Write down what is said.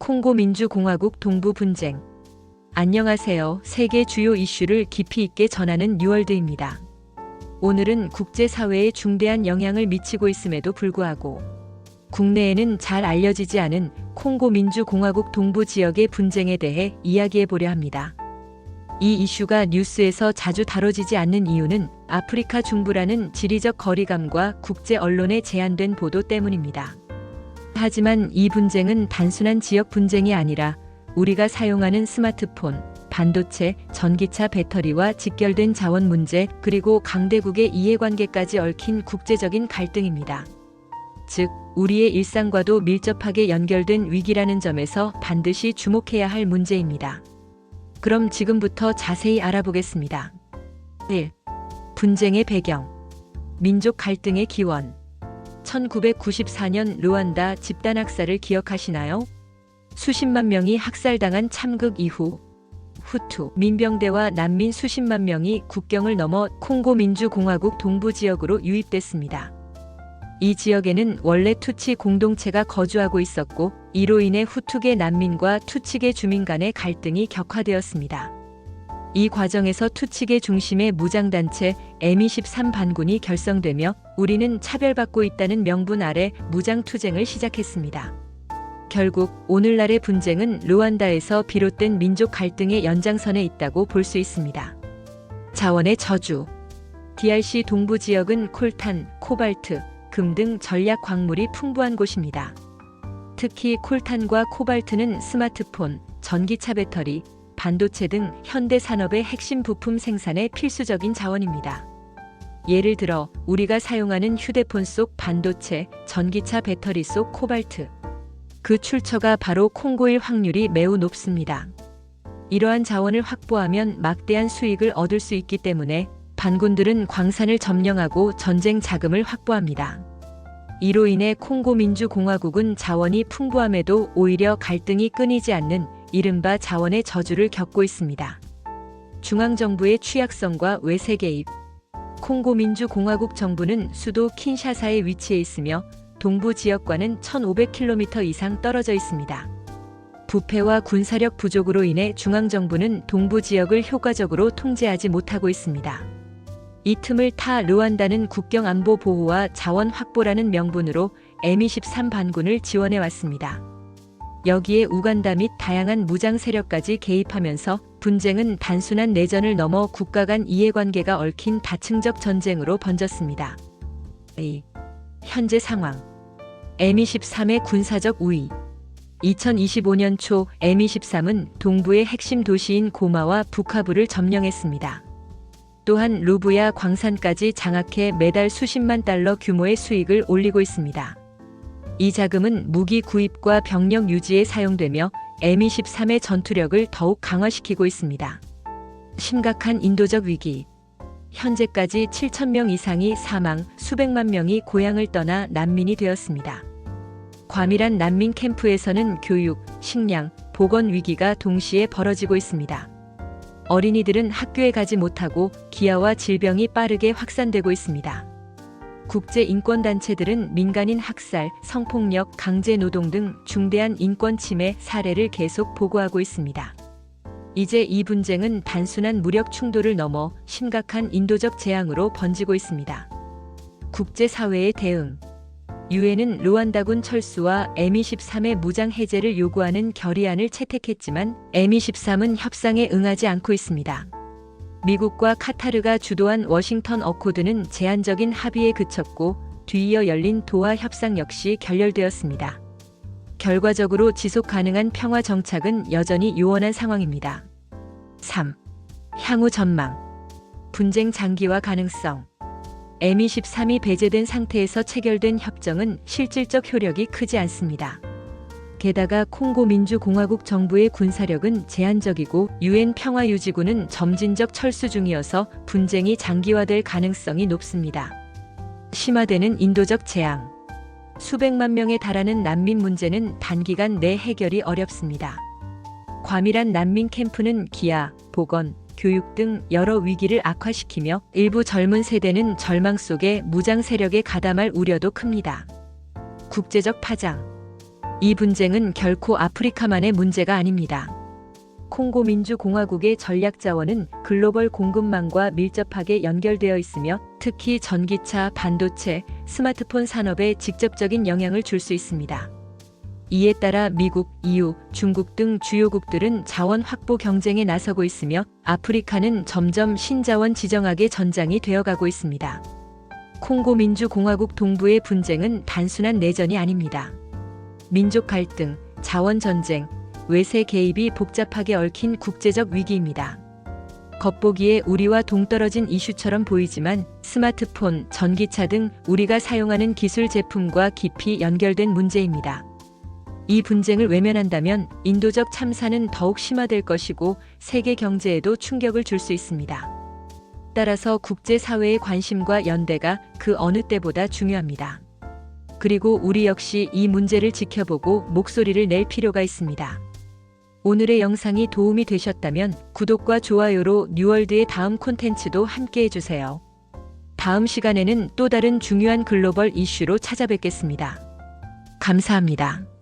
콩고 민주공화국 동부 분쟁. 안녕하세요. 세계 주요 이슈를 깊이 있게 전하는 뉴월드입니다. 오늘은 국제사회에 중대한 영향을 미치고 있음에도 불구하고 국내에는 잘 알려지지 않은 콩고 민주공화국 동부 지역의 분쟁에 대해 이야기해 보려 합니다. 이 이슈가 뉴스에서 자주 다뤄지지 않는 이유는 아프리카 중부라는 지리적 거리감과 국제 언론의 제한된 보도 때문입니다. 하지만 이 분쟁은 단순한 지역 분쟁이 아니라 우리가 사용하는 스마트폰, 반도체, 전기차 배터리와 직결된 자원 문제, 그리고 강대국의 이해관계까지 얽힌 국제적인 갈등입니다. 즉, 우리의 일상과도 밀접하게 연결된 위기라는 점에서 반드시 주목해야 할 문제입니다. 그럼 지금부터 자세히 알아보겠습니다. 1. 분쟁의 배경. 민족 갈등의 기원. 1994년 르완다 집단 학살을 기억하시나요? 수십만 명이 학살당한 참극 이후 후투 민병대와 난민 수십만 명이 국경을 넘어 콩고 민주공화국 동부 지역으로 유입됐습니다. 이 지역에는 원래 투치 공동체가 거주하고 있었고, 이로 인해 후투계 난민과 투치계 주민 간의 갈등이 격화되었습니다. 이 과정에서 투치계 중심의 무장단체 M23 반군이 결성되며 우리는 차별받고 있다는 명분 아래 무장투쟁을 시작했습니다. 결국 오늘날의 분쟁은 르완다에서 비롯된 민족 갈등의 연장선에 있다고 볼 수 있습니다. 자원의 저주. DRC 동부 지역은 콜탄, 코발트, 금 등 전략 광물이 풍부한 곳입니다. 특히 콜탄과 코발트는 스마트폰, 전기차 배터리, 반도체 등 현대 산업의 핵심 부품 생산에 필수적인 자원입니다. 예를 들어 우리가 사용하는 휴대폰 속 반도체, 전기차 배터리 속 코발트. 그 출처가 바로 콩고일 확률이 매우 높습니다. 이러한 자원을 확보하면 막대한 수익을 얻을 수 있기 때문에 반군들은 광산을 점령하고 전쟁 자금을 확보합니다. 이로 인해 콩고 민주공화국은 자원이 풍부함에도 오히려 갈등이 끊이지 않는 이른바 자원의 저주를 겪고 있습니다. 중앙정부의 취약성과 외세 개입. 콩고 민주공화국 정부는 수도 킨샤사에 위치해 있으며 동부 지역과는 1500km 이상 떨어져 있습니다. 부패와 군사력 부족으로 인해 중앙정부는 동부 지역을 효과적으로 통제하지 못하고 있습니다. 이 틈을 타 르완다는 국경 안보 보호와 자원 확보라는 명분으로 M23 반군을 지원해 왔습니다. 여기에 우간다 및 다양한 무장 세력까지 개입하면서 분쟁은 단순한 내전을 넘어 국가 간 이해관계가 얽힌 다층적 전쟁으로 번졌습니다. 2. 현재 상황. M23의 군사적 우위. 2025년 초 M23은 동부의 핵심 도시인 고마와 부카부를 점령했습니다. 또한 루브야 광산까지 장악해 매달 수십만 달러 규모의 수익을 올리고 있습니다. 이 자금은 무기 구입과 병력 유지에 사용되며 M23의 전투력을 더욱 강화시키고 있습니다. 심각한 인도적 위기. 현재까지 7,000명 이상이 사망, 수백만 명이 고향을 떠나 난민이 되었습니다. 과밀한 난민 캠프에서는 교육, 식량, 보건 위기가 동시에 벌어지고 있습니다. 어린이들은 학교에 가지 못하고 기아와 질병이 빠르게 확산되고 있습니다. 국제 인권단체들은 민간인 학살, 성폭력, 강제노동 등 중대한 인권 침해 사례를 계속 보고하고 있습니다. 이제 이 분쟁은 단순한 무력 충돌을 넘어 심각한 인도적 재앙으로 번지고 있습니다. 국제사회의 대응. 유엔은 르완다군 철수와 M23의 무장 해제를 요구하는 결의안을 채택했지만 M23은 협상에 응하지 않고 있습니다. 미국과 카타르가 주도한 워싱턴 어코드는 제한적인 합의에 그쳤고 뒤이어 열린 도하 협상 역시 결렬되었습니다. 결과적으로 지속 가능한 평화 정착은 여전히 요원한 상황입니다. 3. 향후 전망. 분쟁 장기화 가능성. M23이 배제된 상태에서 체결된 협정은 실질적 효력이 크지 않습니다. 게다가 콩고 민주공화국 정부의 군사력은 제한적이고 유엔 평화유지군은 점진적 철수 중이어서 분쟁이 장기화될 가능성이 높습니다. 심화되는 인도적 재앙. 수백만 명에 달하는 난민 문제는 단기간 내 해결이 어렵습니다. 과밀한 난민 캠프는 기아, 보건, 교육 등 여러 위기를 악화시키며 일부 젊은 세대는 절망 속에 무장 세력에 가담할 우려도 큽니다. 국제적 파장. 이 분쟁은 결코 아프리카만의 문제가 아닙니다. 콩고 민주공화국의 전략 자원은 글로벌 공급망과 밀접하게 연결되어 있으며 특히 전기차, 반도체, 스마트폰 산업에 직접적인 영향을 줄 수 있습니다. 이에 따라 미국, EU, 중국 등 주요국들은 자원 확보 경쟁에 나서고 있으며 아프리카는 점점 신자원 지정학의 전장이 되어가고 있습니다. 콩고 민주공화국 동부의 분쟁은 단순한 내전이 아닙니다. 민족 갈등, 자원 전쟁, 외세 개입이 복잡하게 얽힌 국제적 위기입니다. 겉보기에 우리와 동떨어진 이슈처럼 보이지만 스마트폰, 전기차 등 우리가 사용하는 기술 제품과 깊이 연결된 문제입니다. 이 분쟁을 외면한다면 인도적 참사는 더욱 심화될 것이고 세계 경제에도 충격을 줄 수 있습니다. 따라서 국제사회의 관심과 연대가 그 어느 때보다 중요합니다. 그리고 우리 역시 이 문제를 지켜보고 목소리를 낼 필요가 있습니다. 오늘의 영상이 도움이 되셨다면 구독과 좋아요로 뉴월드의 다음 콘텐츠도 함께 해주세요. 다음 시간에는 또 다른 중요한 글로벌 이슈로 찾아뵙겠습니다. 감사합니다.